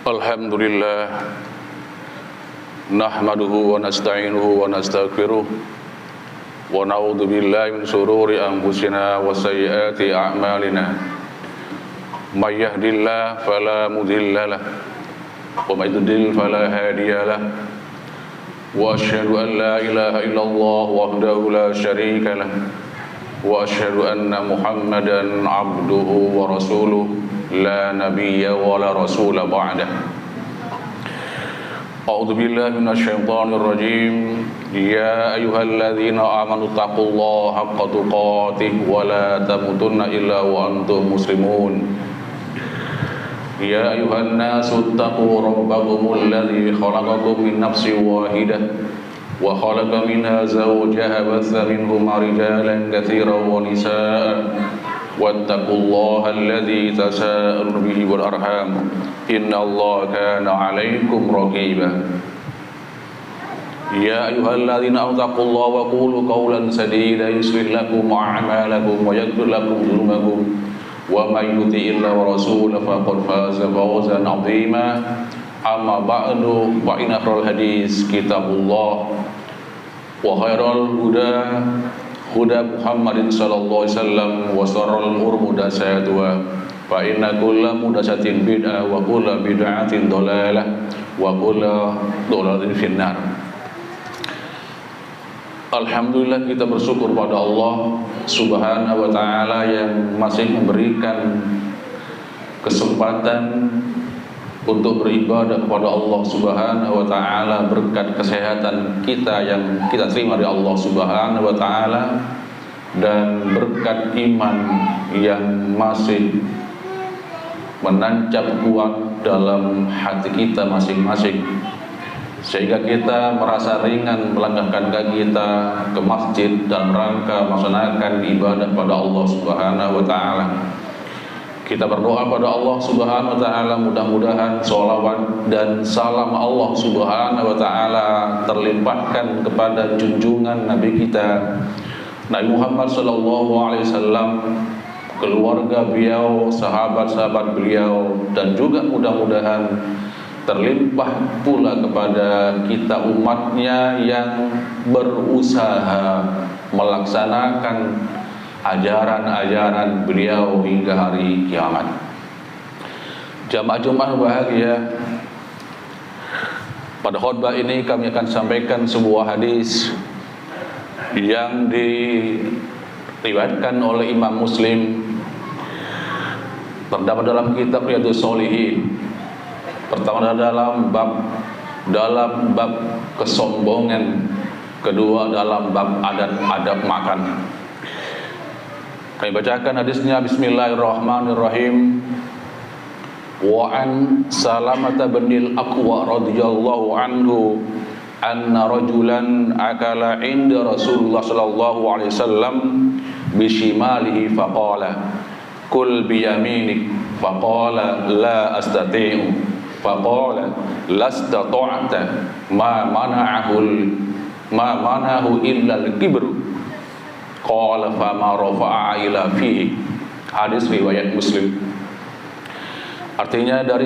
Alhamdulillah nahmaduhu wa nasta'inuhu wa nastaghfiruh wa na'udzu billahi min shururi anfusina wa sayyiati a'malina may yahdihillahu fala mudilla lahu wa may yudlil fala hadiya lahu wa asyhadu an la ilaha illallah wahdahu la syarika lahu wa asyhadu anna Muhammadan abduhu wa rasuluh la nabiyya wa la rasula ba'dah. A'udzu billahi minasyaitonir rajim. Ya ayyuhalladzina amanu taqullaha haqqa tuqatih wa la tamutunna illa wa antum muslimun. Ya ayyuhan nasu taqu rabbakumul ladzi khalaqakum min nafsin wahidah wa khalaqa minha zawjaha batha minhuma rijalan katsiran wa nisaa. Wattaqullaha alladzi tasaaluna bihi wal arham innallaha kana 'alaikum raqiba. Ya ayyuhalladzina amanu taqullaha wa qulu qawlan sadida yuslih lakum a'malakum wa yaghfir lakum dhunubakum wa may yuti'illaha wa rasulahu faqad faza fawzan 'azima. Amma ba'du, fa inna khairal hadis kitabullah wa khairal huda Muhammadin sallallahu alaihi wasallam wa sharral umuri muhdatsatuha fa inna kulla muhdatsatin bid'ah wa kulla bid'atin dhalalah wa kulla dhalalatin finnar. Alhamdulillah, kita bersyukur pada Allah Subhanahu wa taala yang masih memberikan kesempatan untuk beribadah kepada Allah Subhanahu wa taala berkat kesehatan kita yang kita terima dari Allah Subhanahu wa taala dan berkat iman yang masih menancap kuat dalam hati kita masing-masing, sehingga kita merasa ringan melangkahkan kaki kita ke masjid dan rangka melaksanakan ibadah pada Allah Subhanahu wa taala. Kita berdoa pada Allah Subhanahu wa taala, mudah-mudahan sholawat dan salam Allah Subhanahu wa taala terlimpahkan kepada junjungan Nabi kita Nabi Muhammad sallallahu alaihi wasallam, keluarga beliau, sahabat-sahabat beliau, dan juga mudah-mudahan terlimpah pula kepada kita umatnya yang berusaha melaksanakan ajaran-ajaran beliau hingga hari kiamat. Jamaah Jumat bahagia, pada khutbah ini kami akan sampaikan sebuah hadis yang diriwayatkan oleh Imam Muslim, terdapat dalam kitab Riyadhus Shalihin. Pertama dalam bab kesombongan, kedua dalam bab adab makan. Kami bacakan hadisnya. Bismillahirrahmanirrahim. Wa an Salamata binil Aqwa radhiyallahu anhu anna rajulan akala 'inda Rasulullah sallallahu alaihi wasallam bi shimalihi faqala kul bi yaminik faqala la astati'u faqala lastata'ta ma mana'ahu illa al-kibru qala fama rafa'a ila fihi. Hadis riwayat Muslim. Artinya dari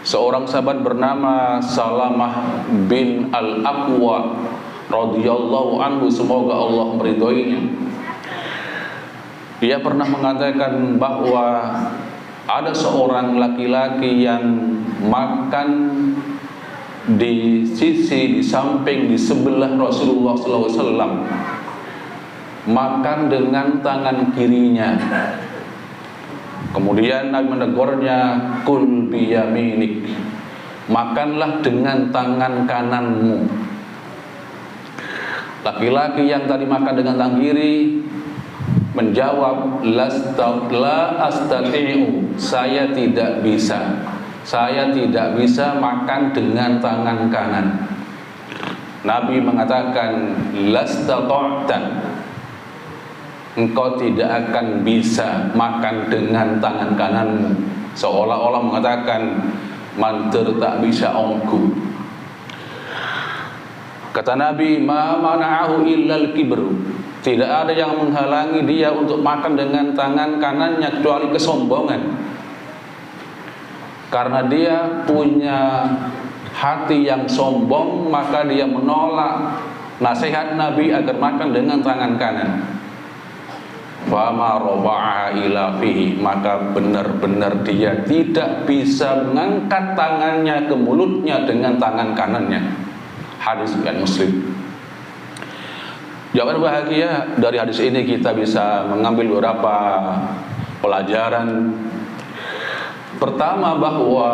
seorang sahabat bernama Salamah bin Al-Aqwa radhiyallahu anhu, semoga Allah meridhoinya. Dia pernah mengatakan bahwa ada seorang laki-laki yang makan di samping di sebelah Rasulullah sallallahu alaihi wasallam, makan dengan tangan kirinya. Kemudian Nabi menegurnya, kul biyaminik, makanlah dengan tangan kananmu. Laki-laki yang tadi makan dengan tangan kiri menjawab, la astati'u, saya tidak bisa makan dengan tangan kanan. Nabi mengatakan, lastata'ta, engkau tidak akan bisa makan dengan tangan kananmu, seolah-olah mengatakan manter tak bisa ongku. Kata Nabi, ma mana'ahu illal kibru, tidak ada yang menghalangi dia untuk makan dengan tangan kanannya kecuali kesombongan. Karena dia punya hati yang sombong, maka dia menolak nasihat Nabi agar makan dengan tangan kanan. Fama rafa'a ila fihi, maka benar-benar dia tidak bisa mengangkat tangannya ke mulutnya dengan tangan kanannya. Hadis riwayat Muslim. Jawaban bahagia dari hadis ini kita bisa mengambil beberapa pelajaran. Pertama, bahwa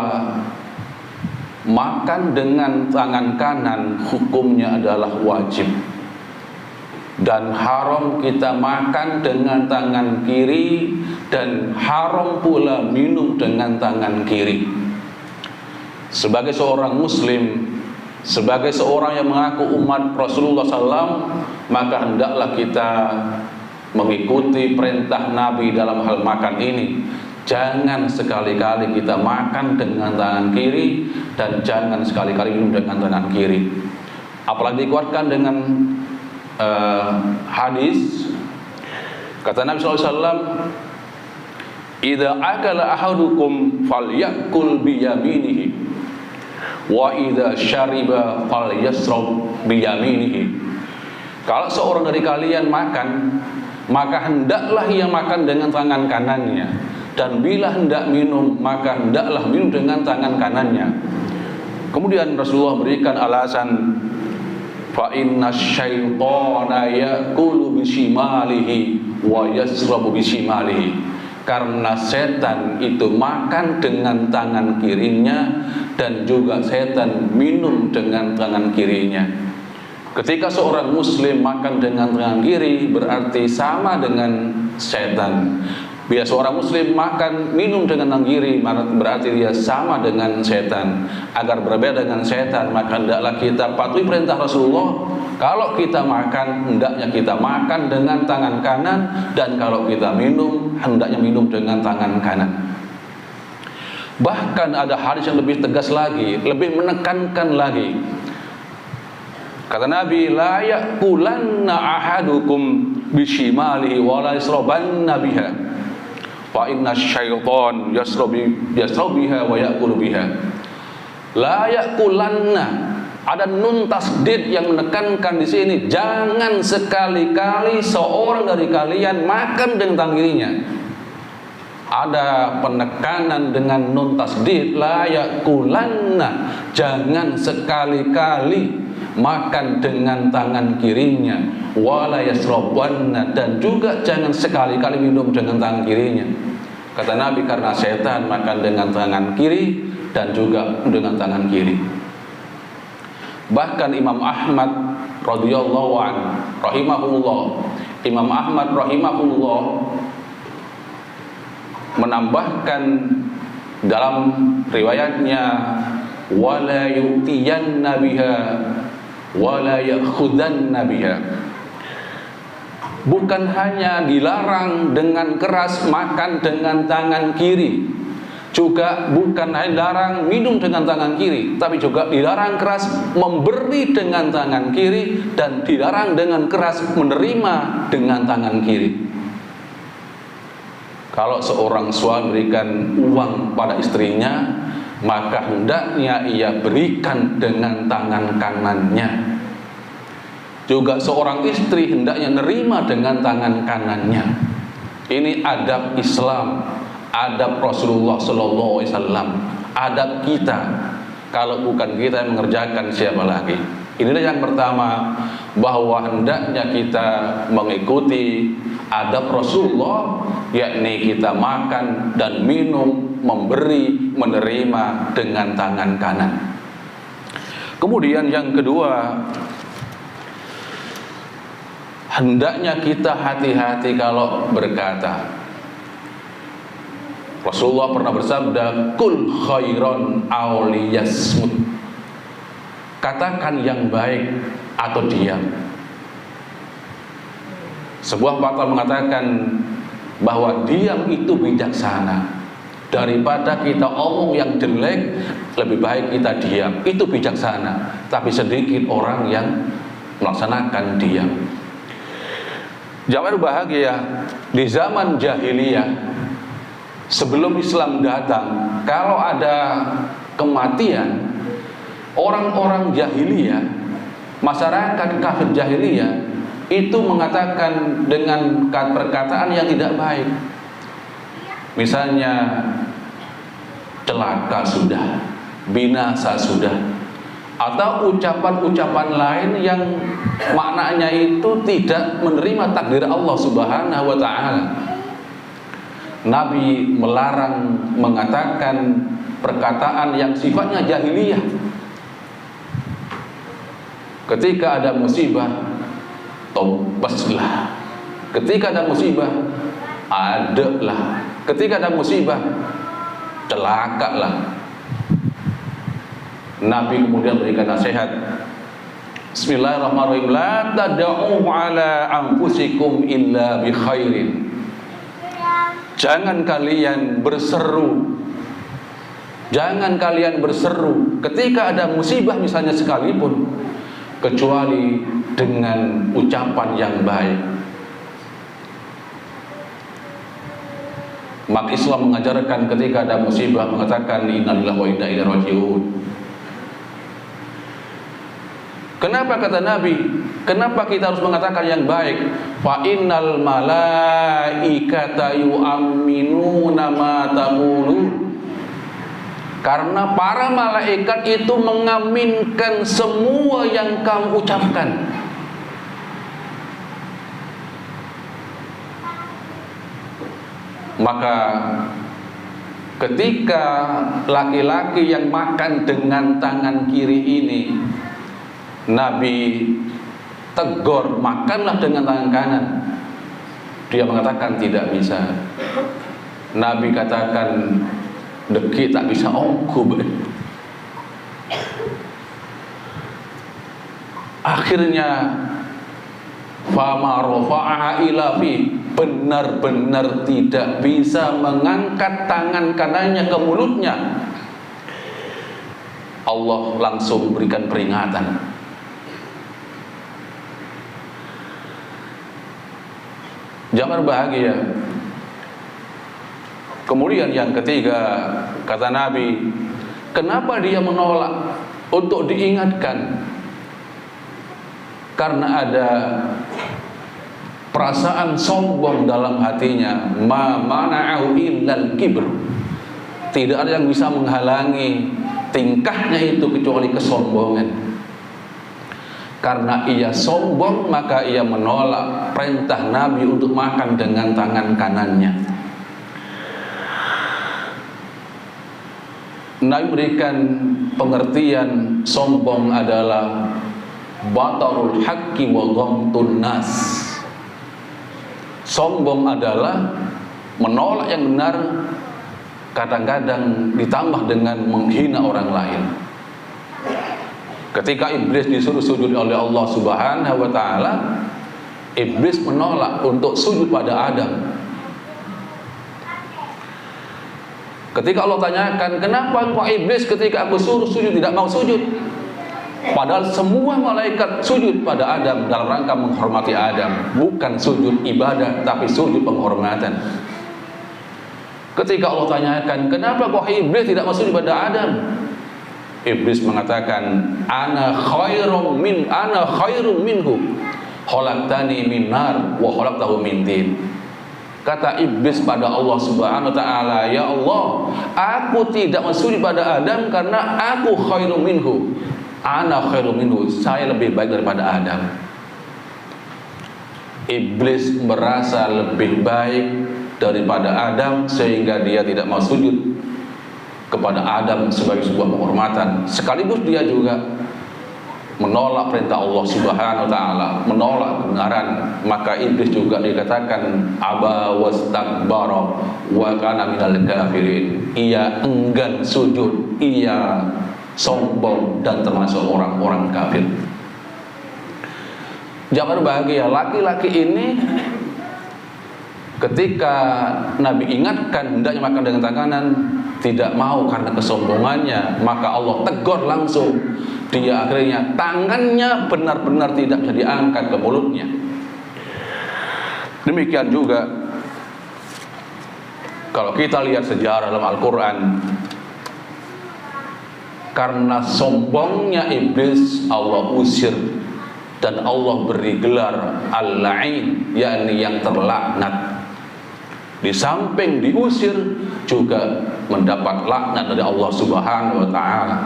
makan dengan tangan kanan hukumnya adalah wajib, dan haram kita makan dengan tangan kiri, dan haram pula minum dengan tangan kiri. Sebagai seorang muslim, sebagai seorang yang mengaku umat Rasulullah SAW, maka hendaklah kita mengikuti perintah Nabi dalam hal makan ini. Jangan sekali-kali kita makan dengan tangan kiri, dan jangan sekali-kali minum dengan tangan kiri. Apalagi dikuatkan dengan hadis kata Nabi SAW, "Idza akala ahadukum falyakul biyaminihi, wa idza syariba falyasrab biyaminihi." Kalau seorang dari kalian makan, maka hendaklah ia makan dengan tangan kanannya, dan bila hendak minum, maka hendaklah minum dengan tangan kanannya. Kemudian Rasulullah berikan alasan, fa inna syaitana ya'kulu bishimalihi wa yasrabu bishimalihi, karena setan itu makan dengan tangan kirinya, dan juga setan minum dengan tangan kirinya. Ketika seorang muslim makan dengan tangan kiri, berarti sama dengan setan. Bila seorang muslim makan minum dengan tangan kiri, berarti dia sama dengan setan. Agar berbeda dengan setan, maka hendaklah kita patuhi perintah Rasulullah. Kalau kita makan, hendaknya kita makan dengan tangan kanan, dan kalau kita minum, hendaknya minum dengan tangan kanan. Bahkan ada hadis yang lebih tegas lagi, lebih menekankan lagi. Kata Nabi, la ya'kulanna ahadukum bishimalihi wa la yasrabanna biha, fa inna syaitan yasrabiha wa ya'kulu biha. La ya'kulanna, ada nun tasdid yang menekankan di sini, jangan sekali-kali seorang dari kalian makan dengan tangan kirinya. Ada penekanan dengan nun tasdid, la ya'kulanna, jangan sekali-kali makan dengan tangan kirinya, wala yasrabanna, dan juga jangan sekali-kali minum dengan tangan kirinya. Kata Nabi, karena setan makan dengan tangan kiri dan juga dengan tangan kiri. Bahkan Imam Ahmad radhiyallahu anhu rahimahullah, Imam Ahmad rahimahullah menambahkan dalam riwayatnya, wala yu'tiyanna biha wala ya'khudanna biha. Bukan hanya dilarang dengan keras makan dengan tangan kiri, juga bukan hanya dilarang minum dengan tangan kiri, tapi juga dilarang keras memberi dengan tangan kiri, dan dilarang dengan keras menerima dengan tangan kiri. Kalau seorang suami berikan uang pada istrinya, maka hendaknya ia berikan dengan tangan kanannya. Juga seorang istri hendaknya nerima dengan tangan kanannya. Ini adab Islam, adab Rasulullah Sallallahu Alaihi Wasallam, adab kita. Kalau bukan kita yang mengerjakan, siapa lagi? Inilah yang pertama, bahwa hendaknya kita mengikuti adab Rasulullah, yakni kita makan dan minum, memberi, menerima dengan tangan kanan. Kemudian yang kedua, hendaknya kita hati-hati kalau berkata. Rasulullah pernah bersabda, kul khairon aw liyasmut, katakan yang baik atau diam. Sebuah pakar mengatakan bahwa diam itu bijaksana. Daripada kita omong yang jelek, lebih baik kita diam. Itu bijaksana. Tapi sedikit orang yang melaksanakan diam. Jawaban bahagia, di zaman jahiliyah, sebelum Islam datang, kalau ada kematian, orang-orang jahiliyah, masyarakat kafir jahiliyah itu mengatakan dengan perkataan yang tidak baik. Misalnya, celaka sudah, binasa sudah, atau ucapan-ucapan lain yang maknanya itu tidak menerima takdir Allah Subhanahu wa ta'ala. Nabi melarang mengatakan perkataan yang sifatnya jahiliyah. Ketika ada musibah, tobaslah. Ketika ada musibah, adalah. Ketika ada musibah, celakalah. Nabi kemudian berikan nasihat, Bismillahirrahmanirrahim, la tad'u ala anfusikum illa bi khairin. Jangan kalian berseru, jangan kalian berseru ketika ada musibah misalnya sekalipun, kecuali dengan ucapan yang baik. Maka Islam mengajarkan ketika ada musibah mengatakan innalillahi wa inna ilaihi raji'un. Kenapa kata Nabi? Kenapa kita harus mengatakan yang baik? Fa innal malaikata yu'minuna ma taqulun. Karena para malaikat itu mengaminkan semua yang kamu ucapkan. Maka ketika laki-laki yang makan dengan tangan kiri ini, Nabi tegur, makanlah dengan tangan kanan. Dia mengatakan tidak bisa. Nabi katakan, deki tak bisa ongkub. Akhirnya fama rafa'aha ila fi, benar-benar tidak bisa mengangkat tangan kanannya ke mulutnya. Allah langsung berikan peringatan. Jangan berbahagia. Kemudian yang ketiga, kata Nabi, kenapa dia menolak untuk diingatkan? Karena ada perasaan sombong dalam hatinya. Ma mana'ahu illal kibr. Tidak ada yang bisa menghalangi tingkahnya itu kecuali kesombongan. Karena ia sombong, maka ia menolak perintah Nabi untuk makan dengan tangan kanannya. Nabi berikan pengertian sombong adalah batarul haqqi wa ghamtun nas. Sombong adalah menolak yang benar, kadang-kadang ditambah dengan menghina orang lain. Ketika iblis disuruh sujud oleh Allah Subhanahu wa ta'ala, iblis menolak untuk sujud pada Adam. Ketika Allah tanyakan, kenapa engkau iblis ketika aku suruh sujud tidak mau sujud? Padahal semua malaikat sujud pada Adam dalam rangka menghormati Adam. Bukan sujud ibadah, tapi sujud penghormatan. Ketika Allah tanyakan, kenapa kau iblis tidak mau sujud pada Adam? Iblis mengatakan, ana khairum minhu, khalaqtani min nar wa khalaqtahu min tin. Kata iblis pada Allah Subhanahu wa ta'ala, ya Allah, aku tidak sujud pada Adam karena aku khairum minhu. Ana khairum minhu, saya lebih baik daripada Adam. Iblis merasa lebih baik daripada Adam sehingga dia tidak mau sujud kepada Adam sebagai sebuah penghormatan. Sekaligus dia juga menolak perintah Allah Subhanahu wa ta'ala, menolak kebenaran. Maka iblis juga dikatakan aba wastakbara wa kana minal kafirin. Ia enggan sujud, ia sombong dan termasuk orang-orang kafir. Jangan berbahagia, laki-laki ini ketika Nabi ingatkan hendaknya makan dengan tangan kanan, tidak mau karena kesombongannya, maka Allah tegur langsung. Dia akhirnya tangannya benar-benar tidak bisa diangkat ke mulutnya. Demikian juga kalau kita lihat sejarah dalam Al-Quran, karena sombongnya iblis Allah usir dan Allah beri gelar Al-La'in, yakni yang terlaknat. Di samping diusir juga mendapat laknat dari Allah Subhanahu wa taala.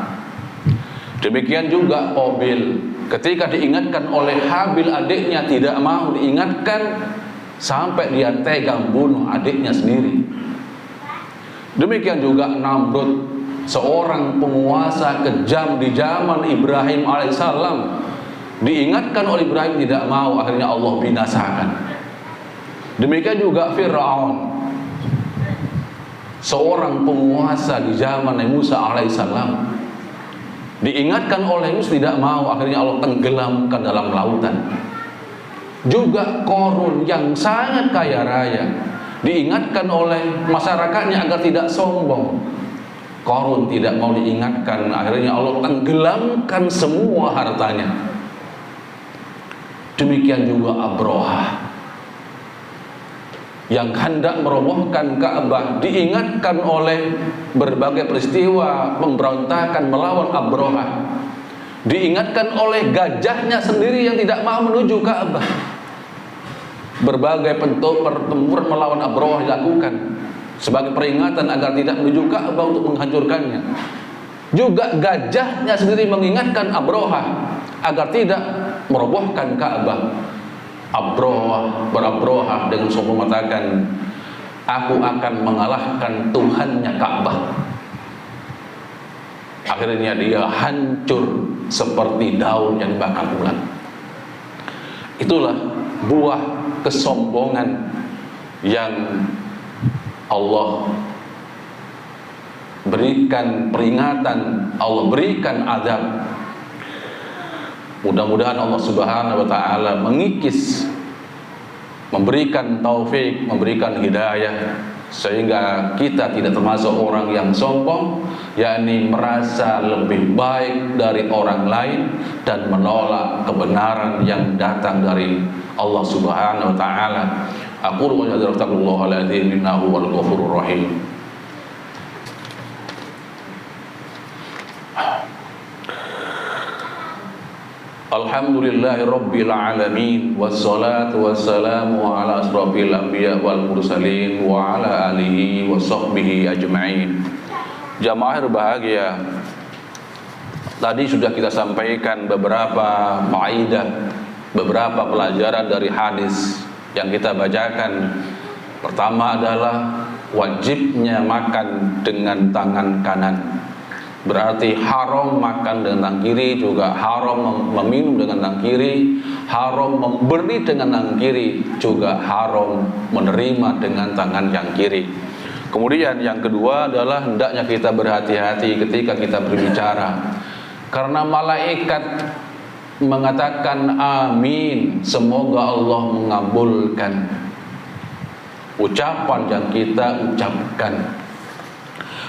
Demikian juga Qabil, ketika diingatkan oleh Habil adiknya tidak mau diingatkan, sampai dia tega bunuh adiknya sendiri. Demikian juga Namrud, seorang penguasa kejam di zaman Ibrahim alaihissalam, diingatkan oleh Ibrahim tidak mau, akhirnya Allah binasakan. Demikian juga Fir'aun, seorang penguasa di zaman Nabi Musa alaihissalam, diingatkan oleh Musa tidak mau, akhirnya Allah tenggelamkan dalam lautan. Juga Qarun yang sangat kaya raya, diingatkan oleh masyarakatnya agar tidak sombong. Qarun tidak mau diingatkan, akhirnya Allah tenggelamkan semua hartanya. Demikian juga Abraha yang hendak merobohkan Ka'bah, diingatkan oleh berbagai peristiwa pemberontakan melawan Abraha, diingatkan oleh gajahnya sendiri yang tidak mau menuju Ka'bah. Berbagai pertempuran melawan Abraha dilakukan sebagai peringatan agar tidak menuju Ka'bah untuk menghancurkannya. Juga gajahnya sendiri mengingatkan Abraha agar tidak merobohkan Ka'bah. Abraha dengan sombong mengatakan, aku akan mengalahkan Tuhannya Ka'bah. Akhirnya dia hancur seperti daun yang dibakar ulat. Itulah buah kesombongan yang Allah berikan peringatan, Allah berikan azab. Mudah-mudahan Allah Subhanahu wa taala mengikis, memberikan taufik, memberikan hidayah, sehingga kita tidak termasuk orang yang sombong, yakni merasa lebih baik dari orang lain dan menolak kebenaran yang datang dari Allah Subhanahu wa taala. Aqulu wa jazallahu alaihi innahu wal ghafurur rahim. Alhamdulillahi rabbil alamin, wassalatu wassalamu ala asrafil anbiya wal mursalin wa ala alihi wa sahbihi ajma'in. Jamaah berbahagia, tadi sudah kita sampaikan beberapa faedah, beberapa pelajaran dari hadis yang kita bacakan. Pertama adalah wajibnya makan dengan tangan kanan. Berarti haram makan dengan tangan kiri, juga haram meminum dengan tangan kiri, haram memberi dengan tangan kiri, juga haram menerima dengan tangan yang kiri. Kemudian yang kedua adalah hendaknya kita berhati-hati ketika kita berbicara, karena malaikat mengatakan amin, semoga Allah mengabulkan ucapan yang kita ucapkan.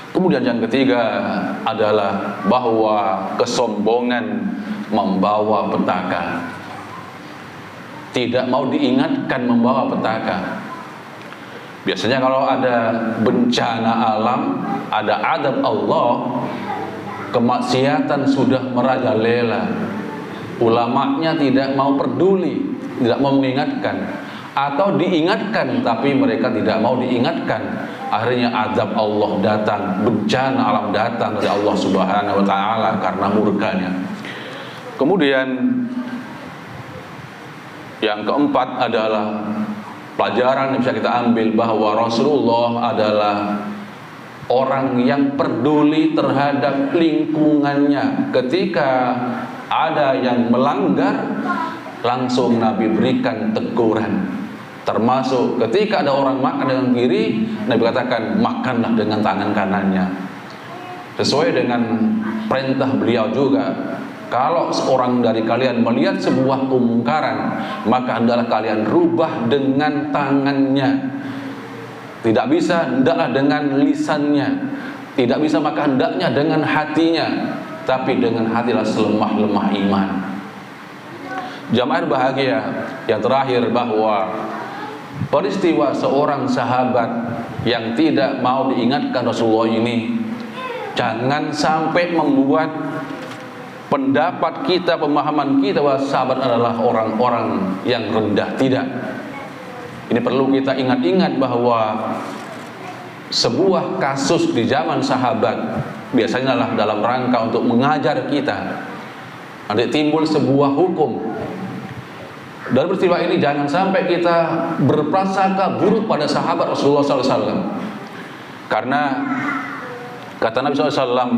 Kemudian yang ketiga adalah bahwa kesombongan membawa petaka. Tidak mau diingatkan membawa petaka. Biasanya kalau ada bencana alam, ada adab Allah, kemaksiatan sudah merajalela, ulamanya tidak mau peduli, tidak mau mengingatkan, atau diingatkan tapi mereka tidak mau diingatkan. Akhirnya azab Allah datang, bencana alam datang dari Allah Subhanahu wa taala karena murkanya. Kemudian yang keempat adalah pelajaran yang bisa kita ambil bahwa Rasulullah adalah orang yang peduli terhadap lingkungannya. Ketika ada yang melanggar, langsung Nabi berikan teguran. Termasuk ketika ada orang makan dengan kiri, Nabi katakan makanlah dengan tangan kanannya. Sesuai dengan perintah beliau juga, kalau seorang dari kalian melihat sebuah kemungkaran, maka hendaklah kalian rubah dengan tangannya. Tidak bisa, hendaklah dengan lisannya. Tidak bisa, maka hendaknya dengan hatinya. Tapi dengan hatilah selemah-lemah iman. Jamaah bahagia, yang terakhir bahwa peristiwa seorang sahabat yang tidak mau diingatkan Rasulullah ini Jangan sampai membuat pendapat kita, pemahaman kita bahwa sahabat adalah orang-orang yang rendah. Tidak. Ini perlu kita ingat-ingat bahwa sebuah kasus di zaman sahabat biasanya adalah dalam rangka untuk mengajar kita. Nanti timbul sebuah hukum. Dari peristiwa ini jangan sampai kita berprasangka buruk pada sahabat Rasulullah SAW. Karena kata Nabi SAW,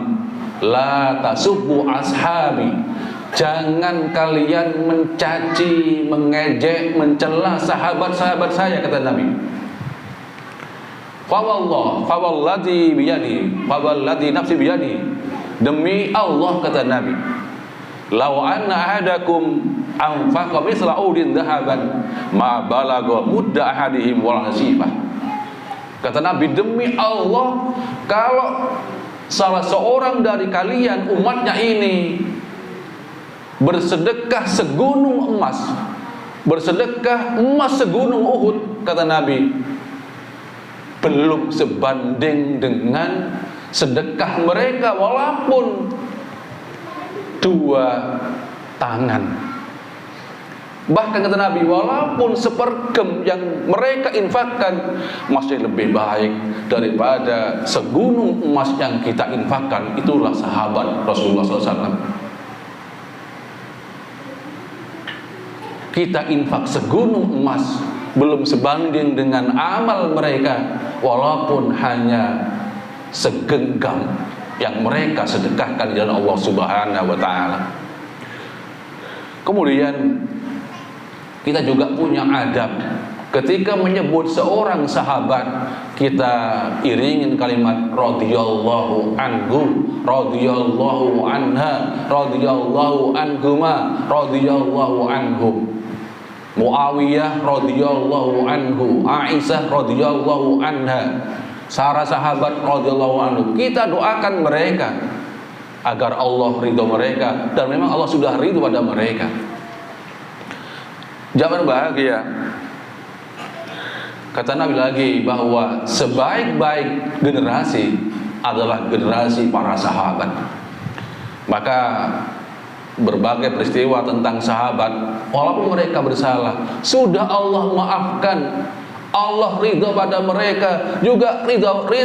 la tasubbu ashabi, jangan kalian mencaci, mengejek, mencela sahabat-sahabat saya, kata Nabi. Fawalladhi biyadi, fawalladhi nafsi biyadi, demi Allah, kata Nabi, lau anna ahadakum anfaqa misla udin dhahaban ma balagha mudda ahadihim wala nasifah. Kata Nabi, demi Allah, kalau salah seorang dari kalian, umatnya ini, bersedekah segunung emas, bersedekah emas segunung Uhud, kata Nabi, belum sebanding dengan sedekah mereka walaupun 2 tangan. Bahkan kata Nabi, walaupun sepergem yang mereka infakkan masih lebih baik daripada segunung emas yang kita infakkan. Itulah sahabat Rasulullah SAW. Kita infak segunung emas belum sebanding dengan amal mereka, walaupun hanya segenggam yang mereka sedekahkan di jalan Allah Subhanahu wa Ta'ala. Kemudian kita juga punya adab ketika menyebut seorang sahabat, kita iringin kalimat radhiyallahu anhu, radhiyallahu anha, radhiyallahu anhuma, radhiyallahu anhum. Muawiyah radhiyallahu anhu, Aisyah radhiyallahu anha, para sahabat radhiyallahu anhu. Kita doakan mereka agar Allah ridho mereka, dan memang Allah sudah ridho pada mereka. Jangan bahagia. Kata Nabi lagi bahwa sebaik-baik generasi adalah generasi para sahabat. Maka berbagai peristiwa tentang sahabat, walaupun mereka bersalah, sudah Allah maafkan, Allah ridho pada mereka, juga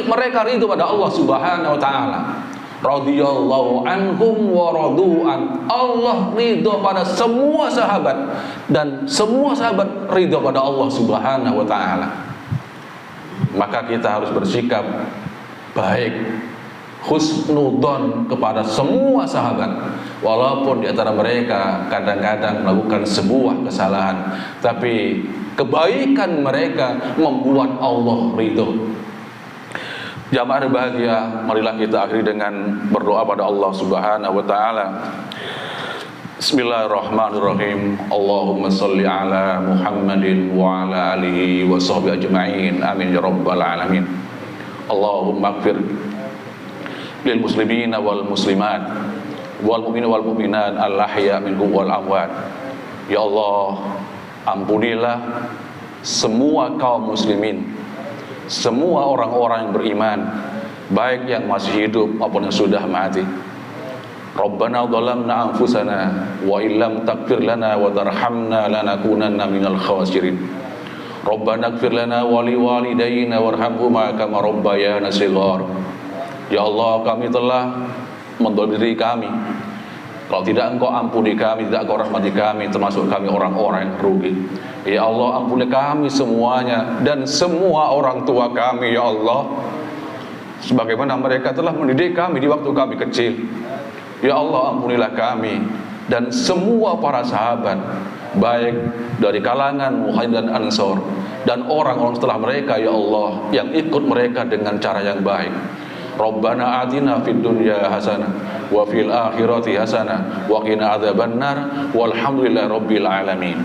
mereka ridho pada Allah Subhanahu wa Ta'ala. Radhiyallahu anhum wa radu'an, Allah ridho pada semua sahabat, dan semua sahabat ridho pada Allah Subhanahu wa Ta'ala. Maka kita harus bersikap baik, husnudzon kepada semua sahabat, walaupun di antara mereka kadang-kadang melakukan sebuah kesalahan, tapi kebaikan mereka membuat Allah ridho. Jamaah berbahagia, marilah kita akhiri dengan berdoa pada Allah Subhanahu wa Ta'ala. Bismillahirrahmanirrahim. Allahumma salli ala Muhammadin wa ala alihi wa sahbihi ajma'in. Amin ya rabbal alamin. Allahumma ighfir lil muslimina wal muslimat wal mu'minin wal mu'minat al ahya minhum wal amwat. Ya Allah, ampunilah semua kaum muslimin, semua orang-orang yang beriman, baik yang masih hidup maupun yang sudah mati. Rabbana dhalamna anfusana wa illam taghfir lana wa tarhamna lanakunanna minal khasirin. Rabbana ighfir lana wa liwalidayna warhamhuma kama rabbayana shighar. Ya Allah, kami telah mendolimi diri kami. Kalau tidak Engkau ampuni kami, tidak Engkau rahmati kami, termasuk kami orang-orang yang rugi. Ya Allah, ampuni kami semuanya dan semua orang tua kami, ya Allah, sebagaimana mereka telah mendidik kami di waktu kami kecil. Ya Allah, ampunilah kami dan semua para sahabat, baik dari kalangan Muhajirin dan Ansor dan orang-orang setelah mereka, ya Allah, yang ikut mereka dengan cara yang baik. Rabbana atina fid dunya hasanah wa fil akhirati hasanah wa qina adzabannar walhamdulillahi rabbil alamin.